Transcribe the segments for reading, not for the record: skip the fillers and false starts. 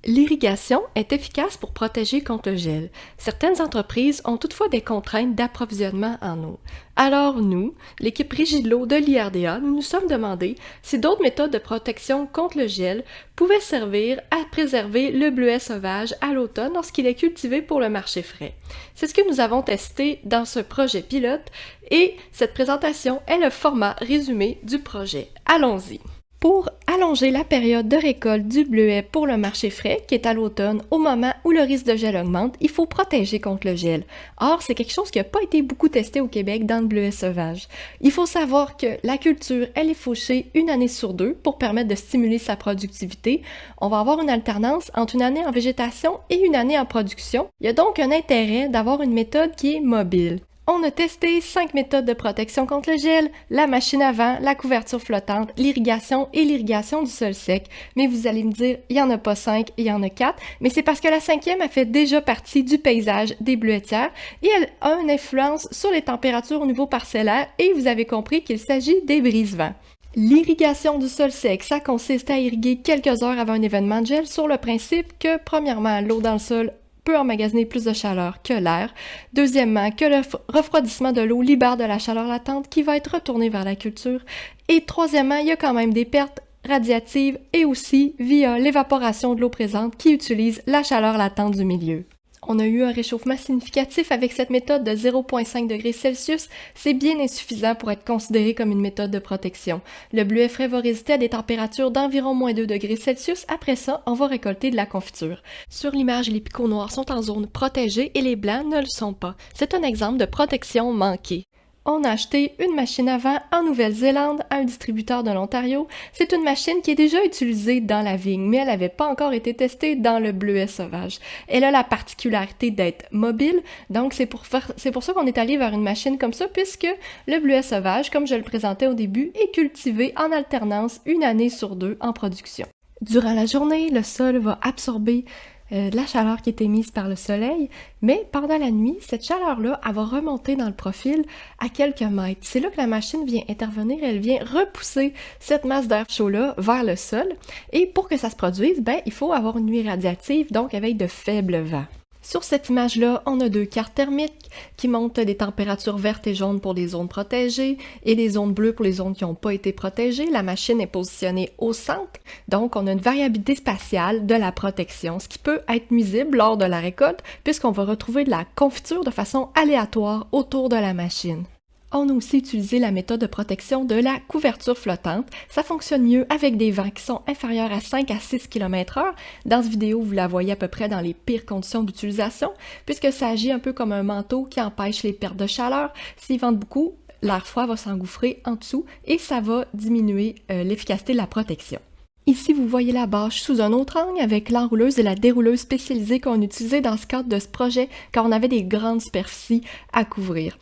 L'irrigation est efficace pour protéger contre le gel. Certaines entreprises ont toutefois des contraintes d'approvisionnement en eau. Alors nous, l'équipe Régie de l'eau de l'IRDA, nous nous sommes demandé si d'autres méthodes de protection contre le gel pouvaient servir à préserver le bleuet sauvage à l'automne lorsqu'il est cultivé pour le marché frais. C'est ce que nous avons testé dans ce projet pilote et cette présentation est le format résumé du projet. Allons-y! Pour allonger la période de récolte du bleuet pour le marché frais, qui est à l'automne, au moment où le risque de gel augmente, il faut protéger contre le gel. Or, c'est quelque chose qui n'a pas été beaucoup testé au Québec dans le bleuet sauvage. Il faut savoir que la culture, elle est fauchée une année sur deux pour permettre de stimuler sa productivité. On va avoir une alternance entre une année en végétation et une année en production. Il y a donc un intérêt d'avoir une méthode qui est mobile. On a testé 5 méthodes de protection contre le gel, la machine à vent, la couverture flottante, l'irrigation et l'irrigation du sol sec. Mais vous allez me dire, il n'y en a pas 5, il y en a 4, mais c'est parce que la 5e a fait déjà partie du paysage des bleuetières et elle a une influence sur les températures au niveau parcellaire et vous avez compris qu'il s'agit des brise-vents. L'irrigation du sol sec, ça consiste à irriguer quelques heures avant un événement de gel sur le principe que, premièrement, l'eau dans le sol peut emmagasiner plus de chaleur que l'air. Deuxièmement, que le refroidissement de l'eau libère de la chaleur latente qui va être retournée vers la culture. Et troisièmement, il y a quand même des pertes radiatives et aussi via l'évaporation de l'eau présente qui utilise la chaleur latente du milieu. On a eu un réchauffement significatif avec cette méthode de 0,5 degrés Celsius. C'est bien insuffisant pour être considéré comme une méthode de protection. Le bleuet frais va résister à des températures d'environ moins 2 degrés Celsius. Après ça, on va récolter de la confiture. Sur l'image, les picots noirs sont en zone protégée et les blancs ne le sont pas. C'est un exemple de protection manquée. On a acheté une machine à vent en Nouvelle-Zélande à un distributeur de l'Ontario. C'est une machine qui est déjà utilisée dans la vigne, mais elle n'avait pas encore été testée dans le bleuet sauvage. Elle a la particularité d'être mobile, donc c'est pour ça qu'on est allé vers une machine comme ça, puisque le bleuet sauvage, comme je le présentais au début, est cultivé en alternance une année sur deux en production. Durant la journée, le sol va absorber la chaleur qui est émise par le soleil, mais pendant la nuit, cette chaleur-là, elle va remonter dans le profil à quelques mètres. C'est là que la machine vient intervenir, elle vient repousser cette masse d'air chaud-là vers le sol, et pour que ça se produise, il faut avoir une nuit radiative, donc avec de faibles vents. Sur cette image-là, on a deux cartes thermiques qui montrent des températures vertes et jaunes pour les zones protégées et les zones bleues pour les zones qui n'ont pas été protégées. La machine est positionnée au centre, donc on a une variabilité spatiale de la protection, ce qui peut être nuisible lors de la récolte puisqu'on va retrouver de la confiture de façon aléatoire autour de la machine. On a aussi utilisé la méthode de protection de la couverture flottante. Ça fonctionne mieux avec des vents qui sont inférieurs à 5 à 6 km/h. Dans cette vidéo, vous la voyez à peu près dans les pires conditions d'utilisation, puisque ça agit un peu comme un manteau qui empêche les pertes de chaleur. S'il vente beaucoup, l'air froid va s'engouffrer en dessous et ça va diminuer l'efficacité de la protection. Ici, vous voyez la bâche sous un autre angle avec l'enrouleuse et la dérouleuse spécialisée qu'on utilisait dans ce cadre de ce projet quand on avait des grandes superficies à couvrir.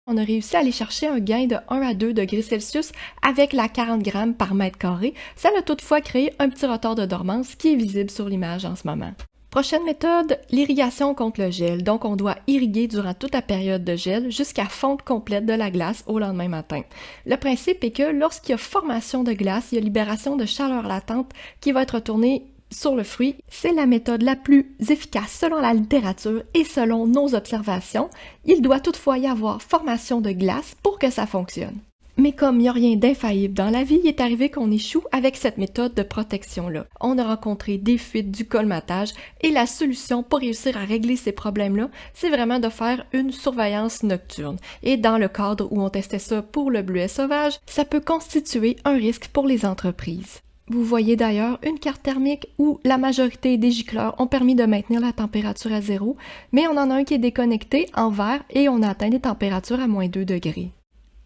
On a réussi à aller chercher un gain de 1 à 2 degrés Celsius avec la 40 grammes par mètre carré. Ça a toutefois créé un petit retard de dormance qui est visible sur l'image en ce moment. Prochaine méthode, l'irrigation contre le gel. Donc, on doit irriguer durant toute la période de gel jusqu'à fonte complète de la glace au lendemain matin. Le principe est que lorsqu'il y a formation de glace, il y a libération de chaleur latente qui va être retournée sur le fruit. C'est la méthode la plus efficace selon la littérature et selon nos observations. Il doit toutefois y avoir formation de glace pour que ça fonctionne. Mais comme il n'y a rien d'infaillible dans la vie, il est arrivé qu'on échoue avec cette méthode de protection-là. On a rencontré des fuites, du colmatage, et la solution pour réussir à régler ces problèmes-là, c'est vraiment de faire une surveillance nocturne. Et dans le cadre où on testait ça pour le bleuet sauvage, ça peut constituer un risque pour les entreprises. Vous voyez d'ailleurs une carte thermique où la majorité des gicleurs ont permis de maintenir la température à 0, mais on en a un qui est déconnecté en vert et on a atteint des températures à moins 2 degrés.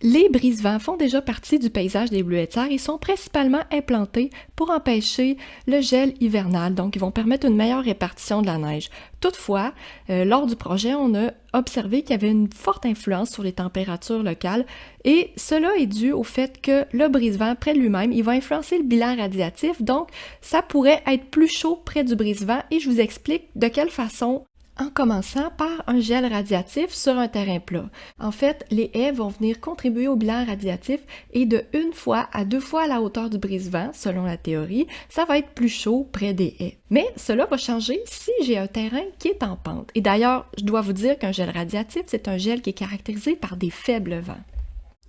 Les brise-vents font déjà partie du paysage des bleuetières et sont principalement implantés pour empêcher le gel hivernal, donc ils vont permettre une meilleure répartition de la neige. Toutefois, lors du projet, on a observé qu'il y avait une forte influence sur les températures locales et cela est dû au fait que le brise-vent près de lui-même, il va influencer le bilan radiatif, donc ça pourrait être plus chaud près du brise-vent et je vous explique de quelle façon. En commençant par un gel radiatif sur un terrain plat. En fait, les haies vont venir contribuer au bilan radiatif et de 1 fois à 2 fois la hauteur du brise-vent, selon la théorie, ça va être plus chaud près des haies. Mais cela va changer si j'ai un terrain qui est en pente. Et d'ailleurs, je dois vous dire qu'un gel radiatif, c'est un gel qui est caractérisé par des faibles vents.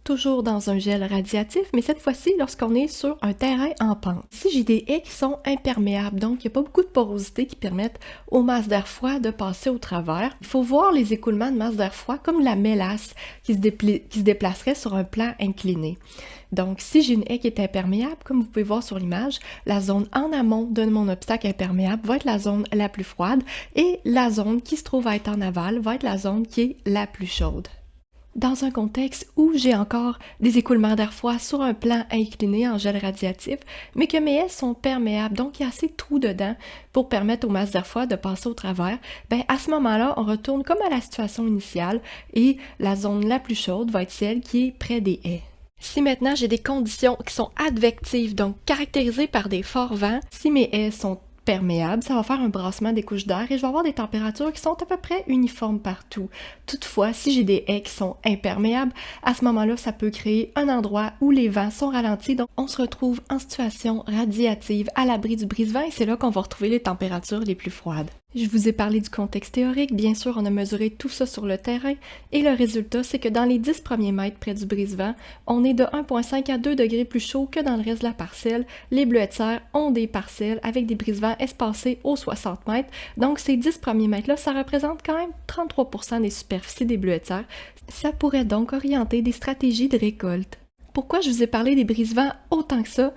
Toujours dans un gel radiatif, mais cette fois-ci lorsqu'on est sur un terrain en pente. Ici, j'ai des haies qui sont imperméables, donc il n'y a pas beaucoup de porosité qui permettent aux masses d'air froid de passer au travers. Il faut voir les écoulements de masses d'air froid comme la mélasse qui se déplacerait sur un plan incliné. Donc, si j'ai une haie qui est imperméable, comme vous pouvez voir sur l'image, la zone en amont de mon obstacle imperméable va être la zone la plus froide et la zone qui se trouve à être en aval va être la zone qui est la plus chaude. Dans un contexte où j'ai encore des écoulements d'air froid sur un plan incliné en gel radiatif, mais que mes haies sont perméables, donc il y a assez de trous dedans pour permettre aux masses d'air froid de passer au travers, à ce moment-là, on retourne comme à la situation initiale et la zone la plus chaude va être celle qui est près des haies. Si maintenant j'ai des conditions qui sont advectives, donc caractérisées par des forts vents, si mes haies sont perméable, ça va faire un brassement des couches d'air et je vais avoir des températures qui sont à peu près uniformes partout. Toutefois, si j'ai des haies qui sont imperméables, à ce moment-là, ça peut créer un endroit où les vents sont ralentis, donc on se retrouve en situation radiative à l'abri du brise-vent et c'est là qu'on va retrouver les températures les plus froides. Je vous ai parlé du contexte théorique, bien sûr, on a mesuré tout ça sur le terrain et le résultat, c'est que dans les 10 premiers mètres près du brise-vent, on est de 1,5 à 2 degrés plus chaud que dans le reste de la parcelle. Les bleuets de serre ont des parcelles avec des brise-vents espacés aux 60 mètres, donc ces 10 premiers mètres-là, ça représente quand même 33% des superficies des bleuets de serre. Ça pourrait donc orienter des stratégies de récolte. Pourquoi je vous ai parlé des brise-vents autant que ça?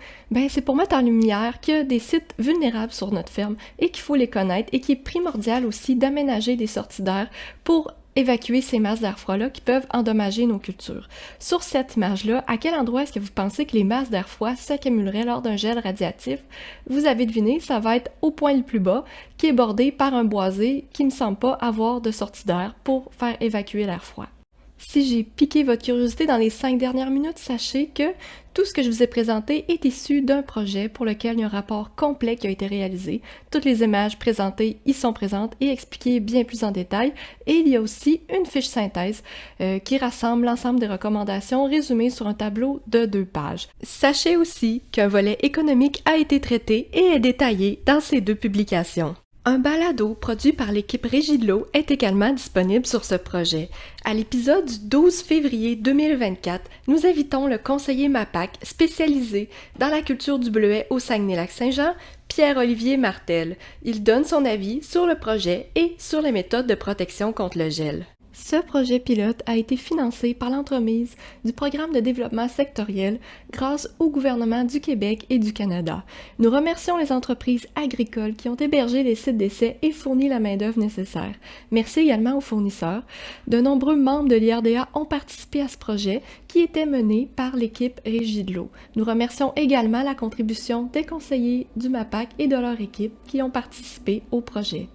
C'est pour mettre en lumière qu'il y a des sites vulnérables sur notre ferme et qu'il faut les connaître et qu'il est primordial aussi d'aménager des sorties d'air pour évacuer ces masses d'air froid-là qui peuvent endommager nos cultures. Sur cette image-là, à quel endroit est-ce que vous pensez que les masses d'air froid s'accumuleraient lors d'un gel radiatif? Vous avez deviné, ça va être au point le plus bas, qui est bordé par un boisé qui ne semble pas avoir de sortie d'air pour faire évacuer l'air froid. Si j'ai piqué votre curiosité dans les 5 dernières minutes, sachez que tout ce que je vous ai présenté est issu d'un projet pour lequel il y a un rapport complet qui a été réalisé. Toutes les images présentées y sont présentes et expliquées bien plus en détail. Et il y a aussi une fiche synthèse qui rassemble l'ensemble des recommandations résumées sur un tableau de 2 pages. Sachez aussi qu'un volet économique a été traité et est détaillé dans ces 2 publications. Un balado produit par l'équipe Régie de l'eau est également disponible sur ce projet. À l'épisode du 12 février 2024, nous invitons le conseiller MAPAC spécialisé dans la culture du bleuet au Saguenay-Lac-Saint-Jean, Pierre-Olivier Martel. Il donne son avis sur le projet et sur les méthodes de protection contre le gel. Ce projet pilote a été financé par l'entremise du Programme de développement sectoriel grâce au gouvernement du Québec et du Canada. Nous remercions les entreprises agricoles qui ont hébergé les sites d'essai et fourni la main-d'œuvre nécessaire. Merci également aux fournisseurs. De nombreux membres de l'IRDA ont participé à ce projet qui était mené par l'équipe Régie de l'eau. Nous remercions également la contribution des conseillers du MAPAC et de leur équipe qui ont participé au projet.